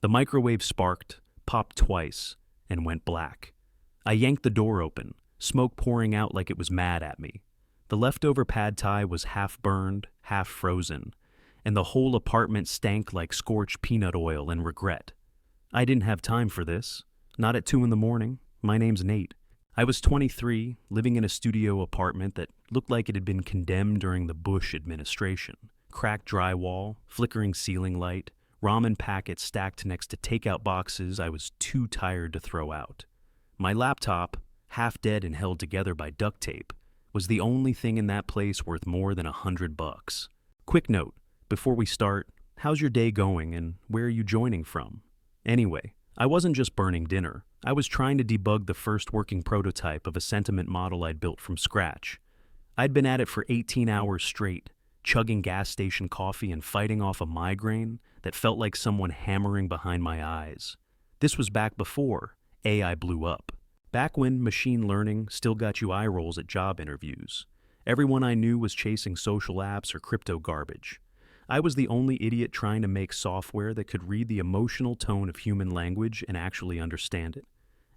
The microwave sparked, popped twice, and went black. I yanked the door open, smoke pouring out like it was mad at me. The leftover pad thai was half burned, half frozen, and the whole apartment stank like scorched peanut oil and regret. I didn't have time for this. Not at 2 in the morning. My name's Nate. I was 23, living in a studio apartment that looked like it had been condemned during the Bush administration. Cracked drywall, flickering ceiling light, ramen packets stacked next to takeout boxes I was too tired to throw out. My laptop, half dead and held together by duct tape, was the only thing in that place worth more than $100. Quick note, before we start, how's your day going and where are you joining from? Anyway, I wasn't just burning dinner. I was trying to debug the first working prototype of a sentiment model I'd built from scratch. I'd been at it for 18 hours straight, chugging gas station coffee and fighting off a migraine that felt like someone hammering behind my eyes. This was back before AI blew up. Back when machine learning still got you eye rolls at job interviews. Everyone I knew was chasing social apps or crypto garbage. I was the only idiot trying to make software that could read the emotional tone of human language and actually understand it.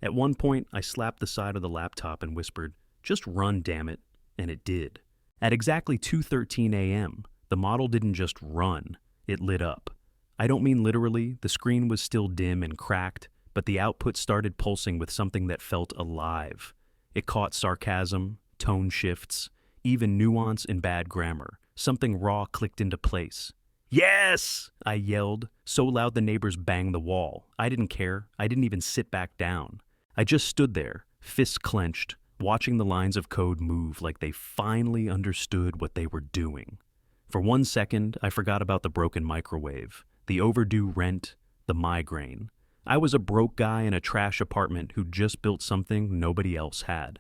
At one point, I slapped the side of the laptop and whispered, "Just run, damn it," and it did. At exactly 2:13 a.m., the model didn't just run, it lit up. I don't mean literally, the screen was still dim and cracked, but the output started pulsing with something that felt alive. It caught sarcasm, tone shifts, even nuance and bad grammar. Something raw clicked into place. "Yes!" I yelled, so loud the neighbors banged the wall. I didn't care. I didn't even sit back down. I just stood there, fists clenched, watching the lines of code move like they finally understood what they were doing. For 1 second, I forgot about the broken microwave, the overdue rent, the migraine. I was a broke guy in a trash apartment who'd just built something nobody else had.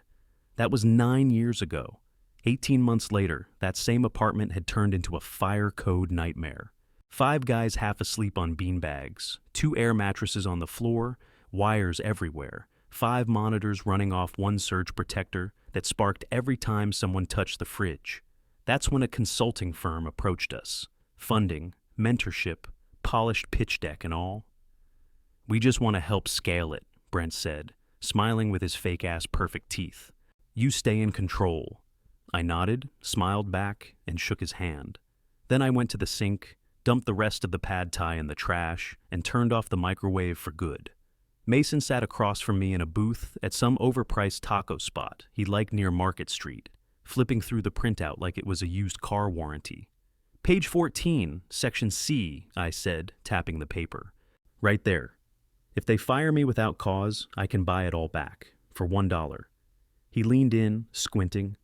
That was 9 years ago. 18 months later, that same apartment had turned into a fire code nightmare. 5 guys half asleep on beanbags, 2 air mattresses on the floor, wires everywhere, 5 monitors running off one surge protector that sparked every time someone touched the fridge. That's when a consulting firm approached us. Funding, mentorship, polished pitch deck and all. "We just want to help scale it," Brent said, smiling with his fake-ass perfect teeth. "You stay in control." I nodded, smiled back, and shook his hand. Then I went to the sink, dumped the rest of the pad thai in the trash, and turned off the microwave for good. Mason sat across from me in a booth at some overpriced taco spot he liked near Market Street, flipping through the printout like it was a used car warranty. "Page 14, section C," I said, tapping the paper. "Right there. If they fire me without cause, I can buy it all back, for $1. He leaned in, squinting.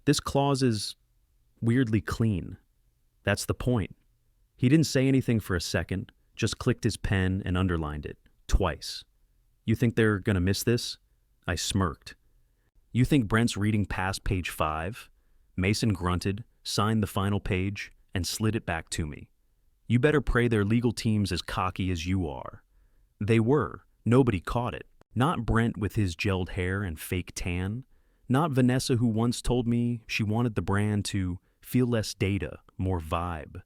"This clause is weirdly clean." That's the point. He didn't say anything for a second, just clicked his pen and underlined it, twice. "You think they're gonna miss this?" I smirked. "You think Brent's reading past page 5? Mason grunted, signed the final page, and slid it back to me. "You better pray their legal team's as cocky as you are." They were. Nobody caught it. Not Brent with his gelled hair and fake tan. Not Vanessa, who once told me she wanted the brand to feel less data, more vibe.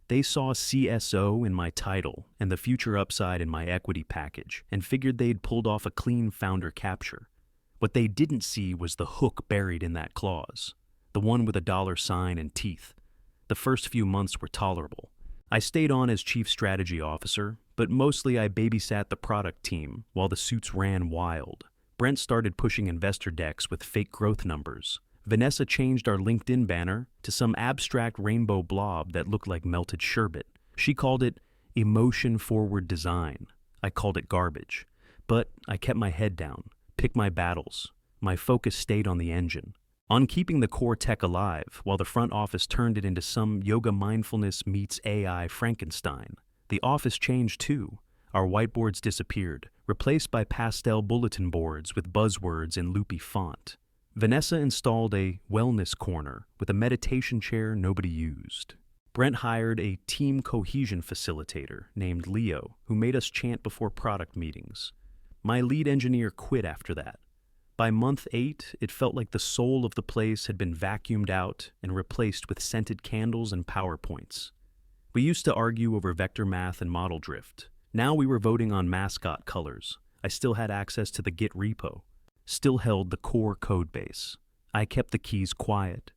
They saw CSO in my title and the future upside in my equity package and figured they'd pulled off a clean founder capture. What they didn't see was the hook buried in that clause, the one with a $sign and teeth. The first few months were tolerable. I stayed on as chief strategy officer, but mostly I babysat the product team while the suits ran wild. Brent started pushing investor decks with fake growth numbers. Vanessa changed our LinkedIn banner to some abstract rainbow blob that looked like melted sherbet. She called it emotion-forward design. I called it garbage. But I kept my head down, picked my battles. My focus stayed on the engine, on keeping the core tech alive while the front office turned it into some yoga mindfulness meets AI Frankenstein. The office changed too. Our whiteboards disappeared, replaced by pastel bulletin boards with buzzwords in loopy font. Vanessa installed a wellness corner with a meditation chair nobody used. Brent hired a team cohesion facilitator named Leo, who made us chant before product meetings. My lead engineer quit after that. By month 8, it felt like the soul of the place had been vacuumed out and replaced with scented candles and PowerPoints. We used to argue over vector math and model drift. Now we were voting on mascot colors. I still had access to the Git repo. Still held the core code base. I kept the keys quiet.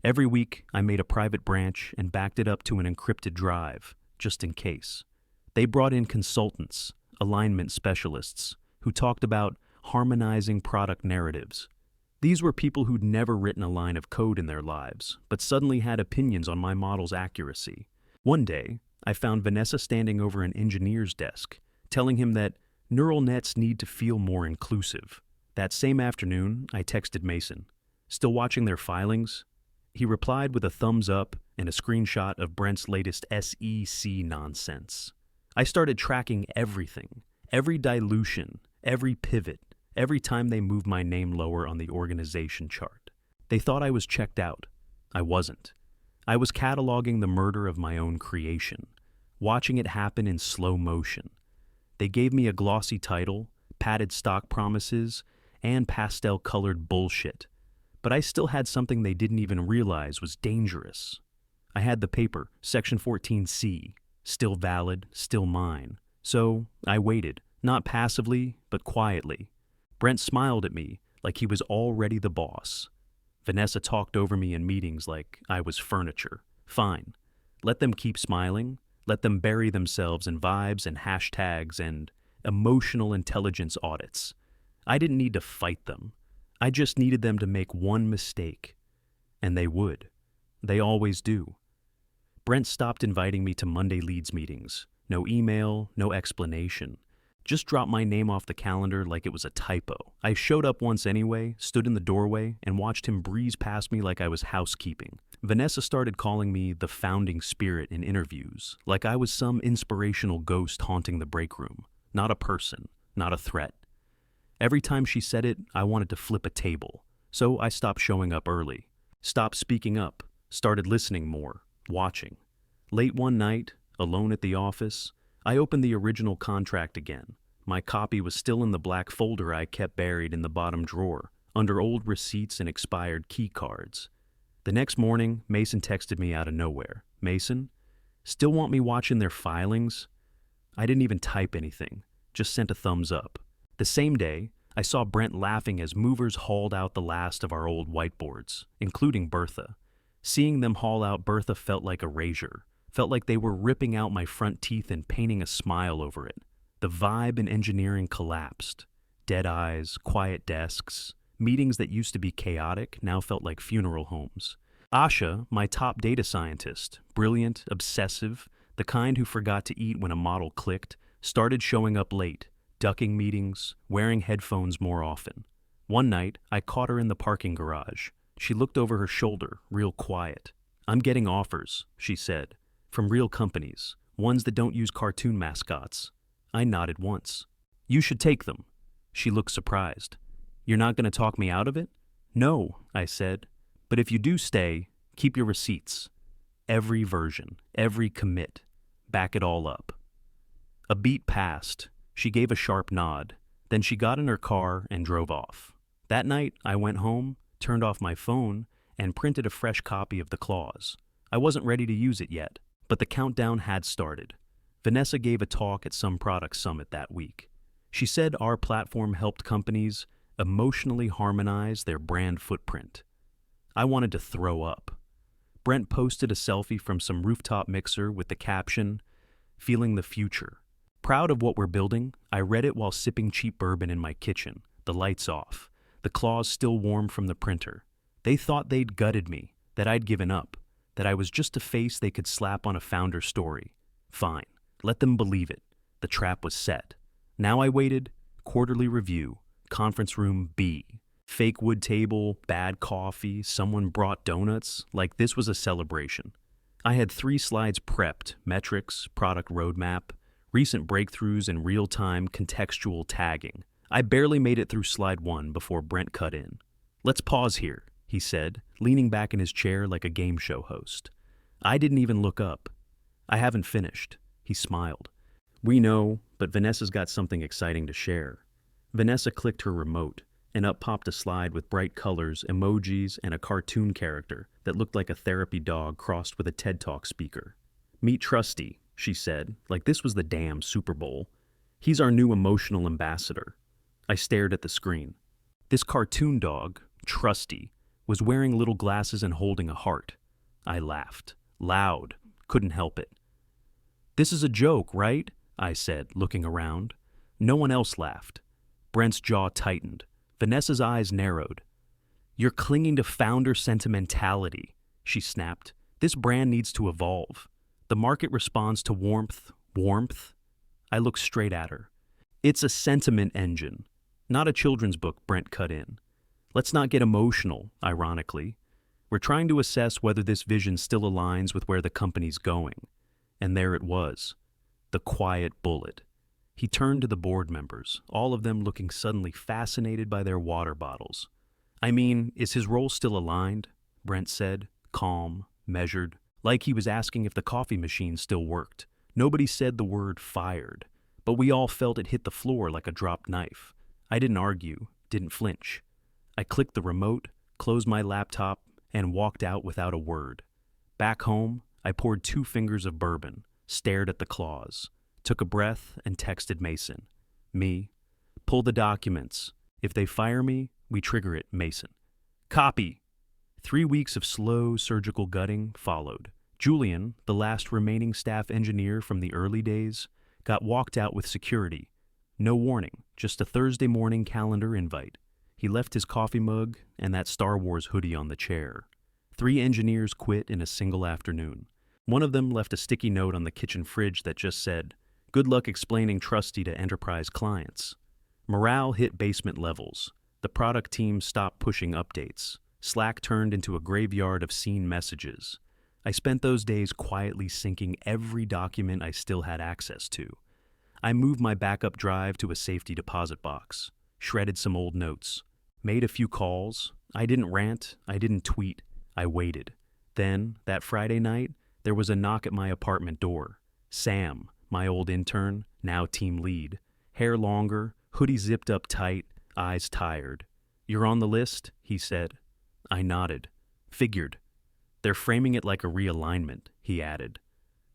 Every week, I made a private branch and backed it up to an encrypted drive, just in case. They brought in consultants, alignment specialists, who talked about harmonizing product narratives. These were people who'd never written a line of code in their lives, but suddenly had opinions on my model's accuracy. One day, I found Vanessa standing over an engineer's desk, telling him that neural nets need to feel more inclusive. That same afternoon, I texted Mason. Still watching their filings? He replied with a thumbs up and a screenshot of Brent's latest SEC nonsense. I started tracking everything, every dilution, every pivot, every time they moved my name lower on the organization chart. They thought I was checked out. I wasn't. I was cataloging the murder of my own creation, watching it happen in slow motion. They gave me a glossy title, padded stock promises, and pastel-colored bullshit. But I still had something they didn't even realize was dangerous. I had the paper, Section 14C, still valid, still mine. So I waited, not passively, but quietly. Brent smiled at me like he was already the boss. Vanessa talked over me in meetings like I was furniture. Fine. Let them keep smiling. Let them bury themselves in vibes and hashtags and emotional intelligence audits. I didn't need to fight them. I just needed them to make one mistake. And they would. They always do. Brent stopped inviting me to Monday leads meetings. No email, no explanation. Just dropped my name off the calendar like it was a typo. I showed up once anyway, stood in the doorway, and watched him breeze past me like I was housekeeping. Vanessa started calling me the founding spirit in interviews, like I was some inspirational ghost haunting the break room. Not a person, not a threat. Every time she said it, I wanted to flip a table. So I stopped showing up early, stopped speaking up, started listening more, watching. Late one night, alone at the office, I opened the original contract again. My copy was still in the black folder I kept buried in the bottom drawer, under old receipts and expired key cards. The next morning, Mason texted me out of nowhere. Mason, still want me watching their filings? I didn't even type anything, just sent a thumbs up. The same day, I saw Brent laughing as movers hauled out the last of our old whiteboards, including Bertha. Seeing them haul out Bertha felt like erasure. Felt like they were ripping out my front teeth and painting a smile over it. The vibe in engineering collapsed. Dead eyes, quiet desks. Meetings that used to be chaotic now felt like funeral homes. Asha, my top data scientist, brilliant, obsessive, the kind who forgot to eat when a model clicked, started showing up late, ducking meetings, wearing headphones more often. One night, I caught her in the parking garage. She looked over her shoulder, real quiet. "I'm getting offers," she said. "From real companies, ones that don't use cartoon mascots." I nodded once. "You should take them." She looked surprised. "You're not going to talk me out of it?" "No," I said. "But if you do stay, keep your receipts. Every version, every commit. Back it all up." A beat passed. She gave a sharp nod. Then she got in her car and drove off. That night, I went home, turned off my phone, and printed a fresh copy of the clause. I wasn't ready to use it yet. But the countdown had started. Vanessa gave a talk at some product summit that week. She said our platform helped companies emotionally harmonize their brand footprint. I wanted to throw up. Brent posted a selfie from some rooftop mixer with the caption, "Feeling the future." Proud of what we're building, I read it while sipping cheap bourbon in my kitchen, the lights off, the claws still warm from the printer. They thought they'd gutted me, that I'd given up. That I was just a face they could slap on a founder story. Fine, let them believe it. The trap was set. Now I waited, quarterly review, conference room B. Fake wood table, bad coffee, someone brought donuts, like this was a celebration. I had 3 slides prepped, metrics, product roadmap, recent breakthroughs and real-time contextual tagging. I barely made it through slide 1 before Brent cut in. "Let's pause here," he said, leaning back in his chair like a game show host. I didn't even look up. "I haven't finished," he smiled. "We know, but Vanessa's got something exciting to share." Vanessa clicked her remote, and up popped a slide with bright colors, emojis, and a cartoon character that looked like a therapy dog crossed with a TED Talk speaker. "Meet Trusty," she said, like this was the damn Super Bowl. He's our new emotional ambassador. I stared at the screen. This cartoon dog, Trusty, was wearing little glasses and holding a heart. I laughed. Loud. Couldn't help it. This is a joke, right? I said, looking around. No one else laughed. Brent's jaw tightened. Vanessa's eyes narrowed. You're clinging to founder sentimentality, she snapped. This brand needs to evolve. The market responds to warmth. Warmth? I looked straight at her. It's a sentiment engine, not a children's book, Brent cut in. Let's not get emotional, ironically. We're trying to assess whether this vision still aligns with where the company's going. And there it was. The quiet bullet. He turned to the board members, all of them looking suddenly fascinated by their water bottles. I mean, is his role still aligned? Brent said, calm, measured, like he was asking if the coffee machine still worked. Nobody said the word fired, but we all felt it hit the floor like a dropped knife. I didn't argue, didn't flinch. I clicked the remote, closed my laptop, and walked out without a word. Back home, I poured 2 fingers of bourbon, stared at the claws, took a breath, and texted Mason. Me. Pull the documents. If they fire me, we trigger it, Mason. Copy. 3 weeks of slow surgical gutting followed. Julian, the last remaining staff engineer from the early days, got walked out with security. No warning, just a Thursday morning calendar invite. He left his coffee mug and that Star Wars hoodie on the chair. 3 engineers quit in a single afternoon. One of them left a sticky note on the kitchen fridge that just said, "Good luck explaining Trusty to enterprise clients." Morale hit basement levels. The product team stopped pushing updates. Slack turned into a graveyard of seen messages. I spent those days quietly syncing every document I still had access to. I moved my backup drive to a safety deposit box, shredded some old notes, made a few calls. I didn't rant, I didn't tweet, I waited. Then, that Friday night, there was a knock at my apartment door. Sam, my old intern, now team lead, hair longer, hoodie zipped up tight, eyes tired. "You're on the list?" he said. I nodded. "Figured. They're framing it like a realignment," he added.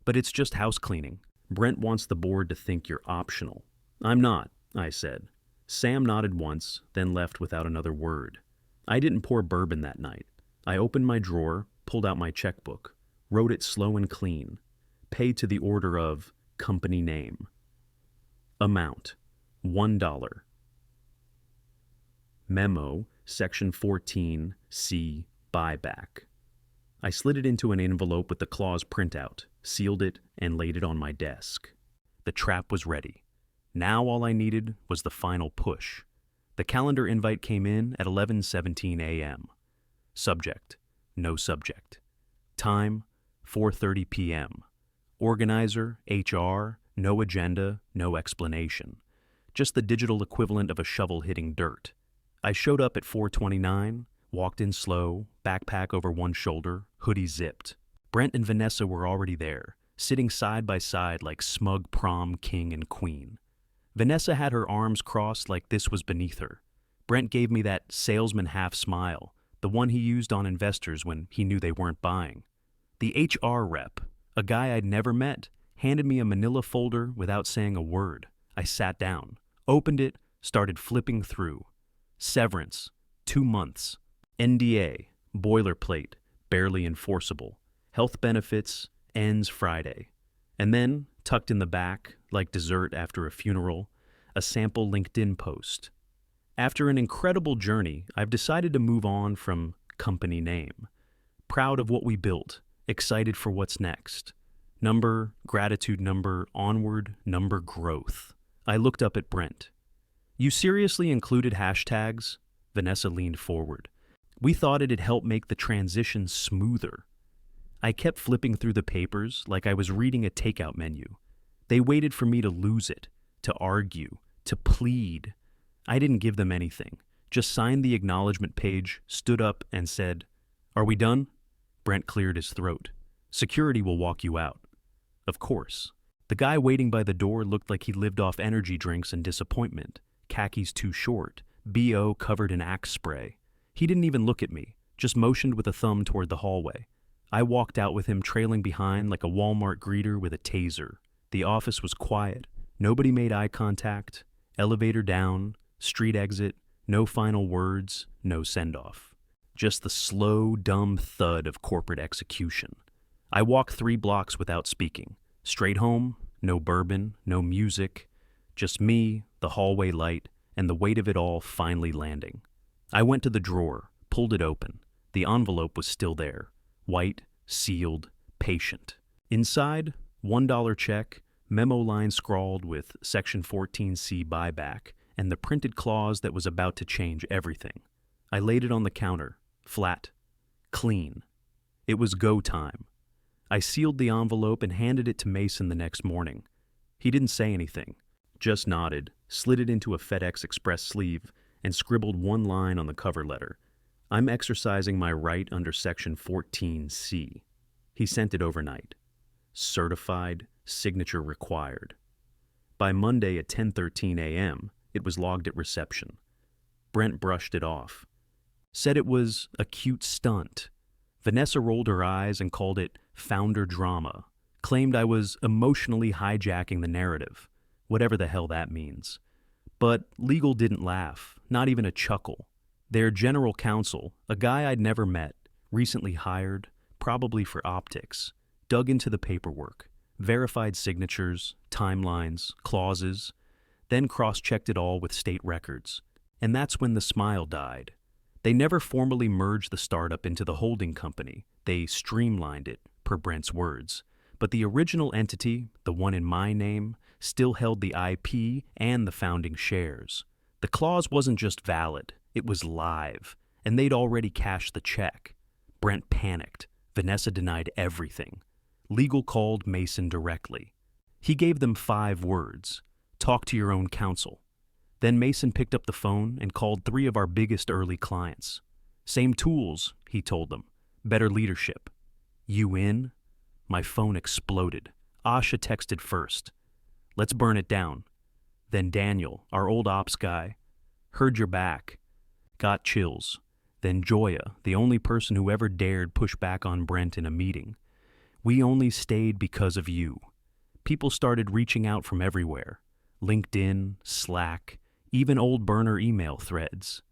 "But it's just house cleaning. Brent wants the board to think you're optional." "I'm not," I said. Sam nodded once, then left without another word. I didn't pour bourbon that night. I opened my drawer, pulled out my checkbook, wrote it slow and clean. Paid to the order of company name. Amount, $1. Memo, Section 14, C, buyback. I slid it into an envelope with the clause printout, sealed it, and laid it on my desk. The trap was ready. Now all I needed was the final push. The calendar invite came in at 11:17 a.m. Subject, no subject. Time, 4:30 p.m. Organizer, HR, no agenda, no explanation. Just the digital equivalent of a shovel hitting dirt. I showed up at 4:29, walked in slow, backpack over one shoulder, hoodie zipped. Brent and Vanessa were already there, sitting side by side like smug prom king and queen. Vanessa had her arms crossed like this was beneath her. Brent gave me that salesman half smile, the one he used on investors when he knew they weren't buying. The HR rep, a guy I'd never met, handed me a manila folder without saying a word. I sat down, opened it, started flipping through. Severance, 2 months. NDA, boilerplate, barely enforceable. Health benefits, ends Friday. And then, tucked in the back, like dessert after a funeral, a sample LinkedIn post. After an incredible journey, I've decided to move on from company name. Proud of what we built, excited for what's next. Number, gratitude number, onward, number growth. I looked up at Brent. "You seriously included hashtags?" Vanessa leaned forward. "We thought it'd help make the transition smoother." I kept flipping through the papers like I was reading a takeout menu. They waited for me to lose it, to argue, to plead. I didn't give them anything, just signed the acknowledgement page, stood up, and said, "Are we done?" Brent cleared his throat. "Security will walk you out." Of course. The guy waiting by the door looked like he lived off energy drinks and disappointment, khakis too short, BO covered in Axe spray. He didn't even look at me, just motioned with a thumb toward the hallway. I walked out with him trailing behind like a Walmart greeter with a taser. The office was quiet. Nobody made eye contact. Elevator down, street exit, no final words, no send-off. Just the slow, dumb thud of corporate execution. I walked 3 blocks without speaking. Straight home, no bourbon, no music, just me, the hallway light, and the weight of it all finally landing. I went to the drawer, pulled it open. The envelope was still there, white, sealed, patient. Inside, $1 check, memo line scrawled with Section 14C buyback, and the printed clause that was about to change everything. I laid it on the counter, flat, clean. It was go time. I sealed the envelope and handed it to Mason the next morning. He didn't say anything, just nodded, slid it into a FedEx Express sleeve, and scribbled one line on the cover letter. I'm exercising my right under Section 14C. He sent it overnight. Certified, signature required. By Monday at 10:13 a.m., it was logged at reception. Brent brushed it off. Said it was a cute stunt. Vanessa rolled her eyes and called it founder drama. Claimed I was emotionally hijacking the narrative, whatever the hell that means. But legal didn't laugh, not even a chuckle. Their general counsel, a guy I'd never met, recently hired, probably for optics, dug into the paperwork, verified signatures, timelines, clauses, then cross-checked it all with state records. And that's when the smile died. They never formally merged the startup into the holding company. They streamlined it, per Brent's words. But the original entity, the one in my name, still held the IP and the founding shares. The clause wasn't just valid, it was live, and they'd already cashed the check. Brent panicked. Vanessa denied everything. Legal called Mason directly. He gave them 5 words. Talk to your own counsel. Then Mason picked up the phone and called 3 of our biggest early clients. Same tools, he told them. Better leadership. You in? My phone exploded. Asha texted first. Let's burn it down. Then Daniel, our old ops guy. Heard you're back. Got chills. Then Joya, the only person who ever dared push back on Brent in a meeting. We only stayed because of you. People started reaching out from everywhere. LinkedIn, Slack, even old burner email threads.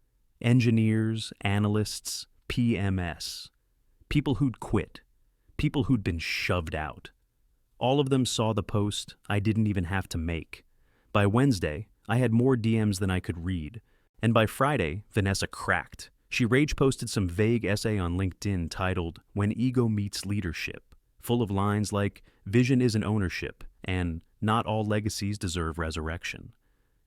Engineers, analysts, PMS. People who'd quit. People who'd been shoved out. All of them saw the post I didn't even have to make. By Wednesday, I had more DMs than I could read. And by Friday, Vanessa cracked. She rage-posted some vague essay on LinkedIn titled, When Ego Meets Leadership, full of lines like, vision isn't ownership, and not all legacies deserve resurrection.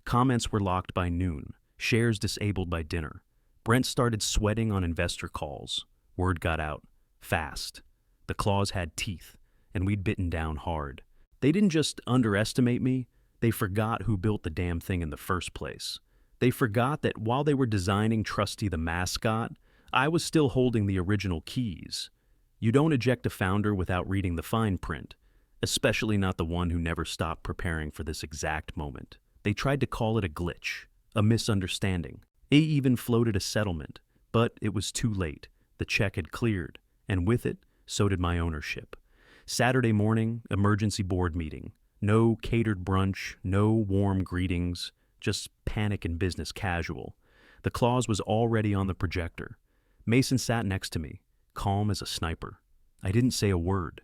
Comments were locked by noon, shares disabled by dinner. Brent started sweating on investor calls. Word got out. Fast. The clause had teeth, and we'd bitten down hard. They didn't just underestimate me, they forgot who built the damn thing in the first place. They forgot that while they were designing Trusty the mascot, I was still holding the original keys. You don't eject a founder without reading the fine print, especially not the one who never stopped preparing for this exact moment. They tried to call it a glitch, a misunderstanding. They even floated a settlement, but it was too late. The check had cleared, and with it, so did my ownership. Saturday morning, emergency board meeting. No catered brunch, no warm greetings, just panic and business casual. The clause was already on the projector. Mason sat next to me, calm as a sniper. I didn't say a word.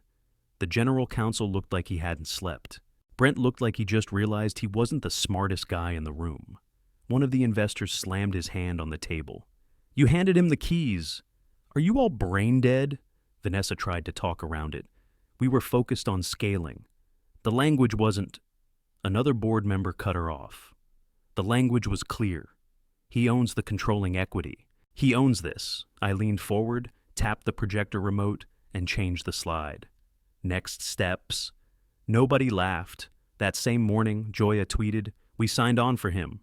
The general counsel looked like he hadn't slept. Brent looked like he just realized he wasn't the smartest guy in the room. One of the investors slammed his hand on the table. You handed him the keys. Are you all brain dead? Vanessa tried to talk around it. We were focused on scaling. The language wasn't... Another board member cut her off. The language was clear. He owns the controlling equity. He owns this. I leaned forward, tapped the projector remote, and changed the slide. Next steps. Nobody laughed. That same morning, Joya tweeted, we signed on for him.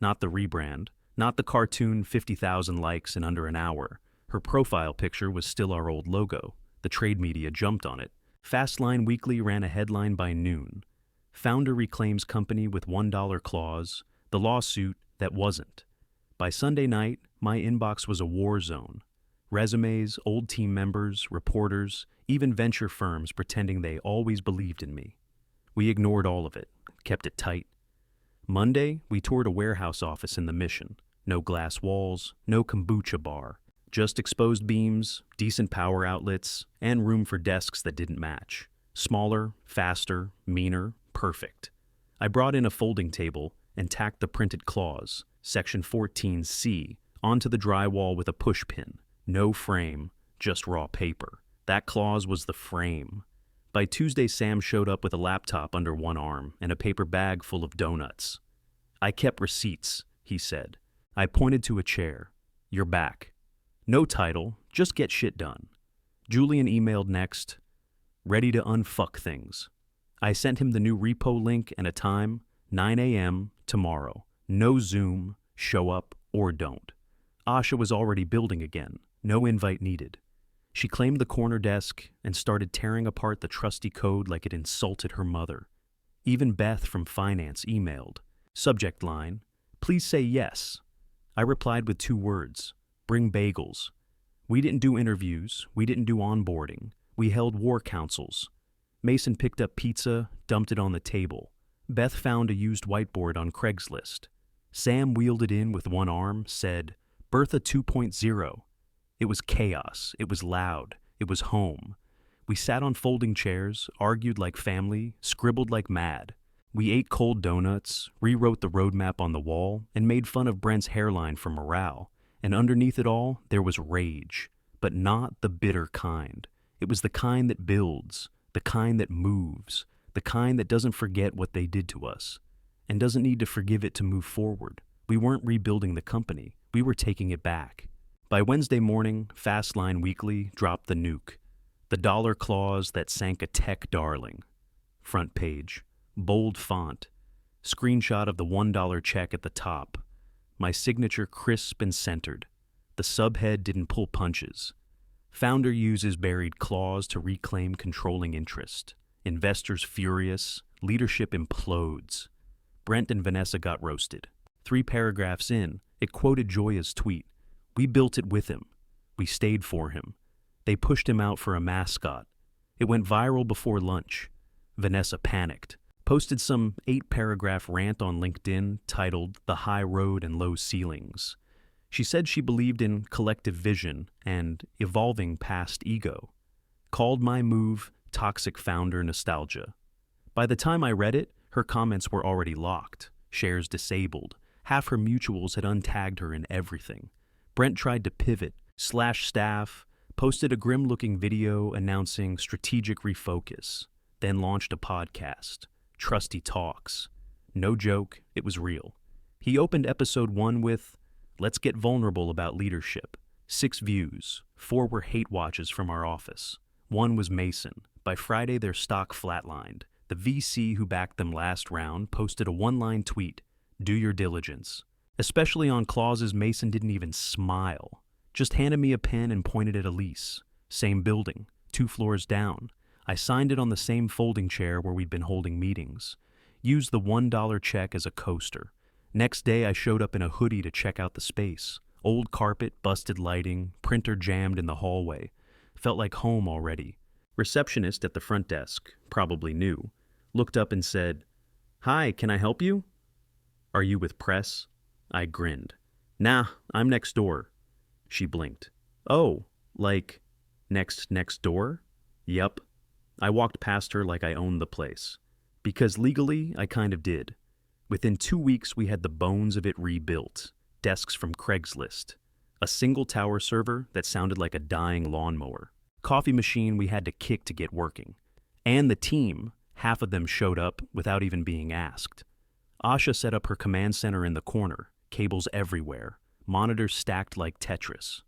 Not the rebrand. Not the cartoon 50,000 likes in under an hour. Her profile picture was still our old logo. The trade media jumped on it. Fastline Weekly ran a headline by noon. Founder reclaims company with $1 clause. The lawsuit that wasn't. By Sunday night, my inbox was a war zone. Resumes, old team members, reporters, even venture firms pretending they always believed in me. We ignored all of it, kept it tight. Monday, we toured a warehouse office in the Mission. No glass walls, no kombucha bar, just exposed beams, decent power outlets, and room for desks that didn't match. Smaller, faster, meaner, perfect. I brought in a folding table and tacked the printed clause, section 14C, onto the drywall with a push pin. No frame, just raw paper. That clause was the frame. By Tuesday, Sam showed up with a laptop under one arm and a paper bag full of donuts. "I kept receipts," he said. I pointed to a chair. "You're back." No title, just get shit done. Julian emailed next, "Ready to unfuck things." I sent him the new repo link and a time, 9 a.m. tomorrow. No Zoom, show up or don't. Asha was already building again. No invite needed. She claimed the corner desk and started tearing apart the trusty code like it insulted her mother. Even Beth from finance emailed. Subject line, "Please say yes." I replied with 2 words, "Bring bagels." We didn't do interviews. We didn't do onboarding. We held war councils. Mason picked up pizza, dumped it on the table. Beth found a used whiteboard on Craigslist. Sam wheeled it in with one arm, said, "Bertha 2.0. It was chaos. It was loud. It was home. We sat on folding chairs, argued like family, scribbled like mad. We ate cold donuts, rewrote the roadmap on the wall, and made fun of Brent's hairline for morale. And underneath it all, there was rage. But not the bitter kind. It was the kind that builds, the kind that moves, the kind that doesn't forget what they did to us, and doesn't need to forgive it to move forward. We weren't rebuilding the company. We were taking it back. By Wednesday morning, Fastline Weekly dropped the nuke. The dollar clause that sank a tech darling. Front page. Bold font. Screenshot of the $1 check at the top. My signature crisp and centered. The subhead didn't pull punches. Founder uses buried clause to reclaim controlling interest. Investors furious. Leadership implodes. Brent and Vanessa got roasted. 3 paragraphs in, it quoted Joya's tweet. We built it with him. We stayed for him. They pushed him out for a mascot. It went viral before lunch. Vanessa panicked. Posted some 8-paragraph rant on LinkedIn titled "The High Road and Low Ceilings." She said she believed in collective vision and evolving past ego. Called my move toxic founder nostalgia. By the time I read it, her comments were already locked, shares disabled. Half her mutuals had untagged her in everything. Brent tried to pivot, slash staff, posted a grim-looking video announcing strategic refocus, then launched a podcast, Trusty Talks. No joke, it was real. He opened episode 1 with, "Let's get vulnerable about leadership." 6 views, 4 were hate watches from our office. 1 was Mason. By Friday, their stock flatlined. The VC who backed them last round posted a 1-line tweet, "Do your diligence." Especially on clauses Mason didn't even smile. Just handed me a pen and pointed at a lease. Same building, 2 floors down. I signed it on the same folding chair where we'd been holding meetings. Used the $1 check as a coaster. Next day I showed up in a hoodie to check out the space. Old carpet, busted lighting, printer jammed in the hallway. Felt like home already. Receptionist at the front desk, probably new, looked up and said, "Hi, can I help you?" "Are you with press?" I grinned. "Nah, I'm next door." She blinked. "Oh, like next door?" "Yup." I walked past her like I owned the place. Because legally, I kind of did. Within 2 weeks, we had the bones of it rebuilt. Desks from Craigslist. A single tower server that sounded like a dying lawnmower. Coffee machine we had to kick to get working. And the team, half of them showed up without even being asked. Asha set up her command center in the corner. Cables everywhere. Monitors stacked like Tetris.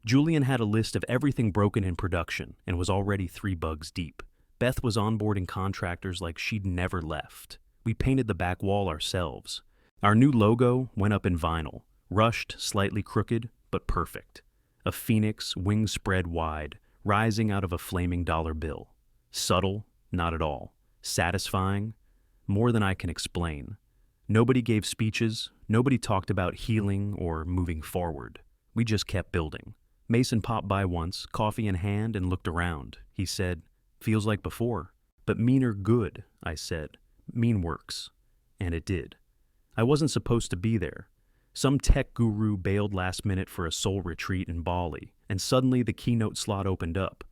Julian had a list of everything broken in production and was already 3 bugs deep. Beth was onboarding contractors like she'd never left. We painted the back wall ourselves. Our new logo went up in vinyl. Rushed, slightly crooked, but perfect. A phoenix, wings spread wide, rising out of a flaming dollar bill. Subtle? Not at all. Satisfying? More than I can explain. Nobody gave speeches. Nobody talked about healing or moving forward. We just kept building. Mason popped by once, coffee in hand, and looked around. He said, "Feels like before." "But meaner good," I said. "Mean works." And it did. I wasn't supposed to be there. Some tech guru bailed last minute for a soul retreat in Bali, and suddenly the keynote slot opened up.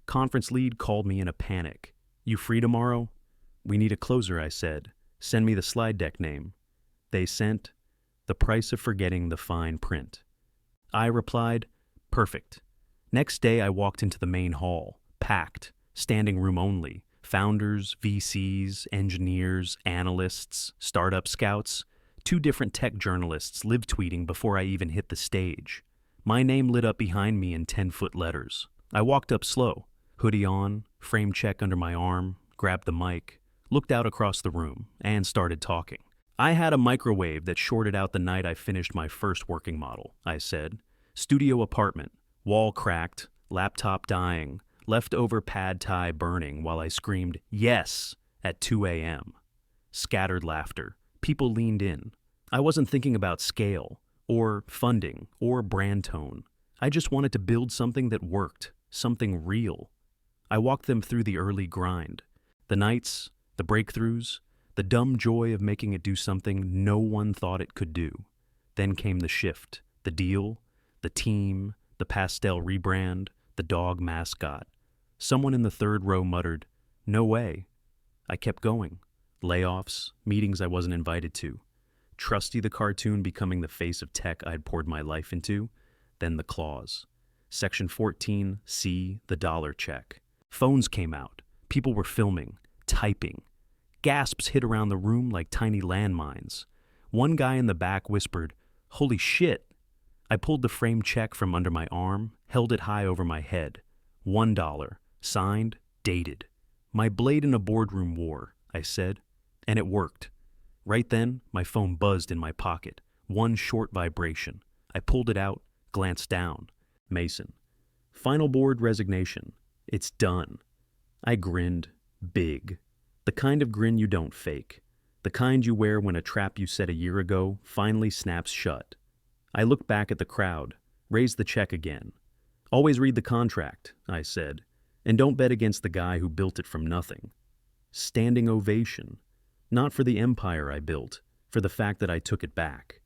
Conference lead called me in a panic. "You free tomorrow?" "We need a closer," I said. "Send me the slide deck name." They sent "The Price of Forgetting the Fine Print." I replied, "Perfect." Next day I walked into the main hall, packed, standing room only. Founders, VCs, engineers, analysts, startup scouts, 2 different tech journalists live tweeting before I even hit the stage. My name lit up behind me in 10-foot letters. I walked up slow, hoodie on, frame check under my arm, grabbed the mic, looked out across the room, and started talking. "I had a microwave that shorted out the night I finished my first working model," I said. "Studio apartment, wall cracked, laptop dying, leftover pad thai burning while I screamed, 'Yes!' at 2 a.m. Scattered laughter. People leaned in. I wasn't thinking about scale, or funding, or brand tone. I just wanted to build something that worked, something real. I walked them through the early grind. The nights, the breakthroughs, the dumb joy of making it do something no one thought it could do. Then came the shift, the deal, the team, the pastel rebrand, the dog mascot. Someone in the third row muttered, "No way." I kept going. Layoffs, meetings I wasn't invited to. Trusty the cartoon becoming the face of tech I'd poured my life into. Then the clause. Section 14, C, the dollar check. Phones came out. People were filming, typing. Gasps hit around the room like tiny landmines. One guy in the back whispered, "Holy shit." I pulled the framed check from under my arm, held it high over my head. $1, signed, dated. "My blade in a boardroom war," I said, and it worked. Right then, my phone buzzed in my pocket. One short vibration. I pulled it out, glanced down. Mason. "Final board resignation. It's done." I grinned, big. The kind of grin you don't fake. The kind you wear when a trap you set a year ago finally snaps shut. I looked back at the crowd, raised the check again. "Always read the contract," I said, "and don't bet against the guy who built it from nothing." Standing ovation. Not for the empire I built, for the fact that I took it back.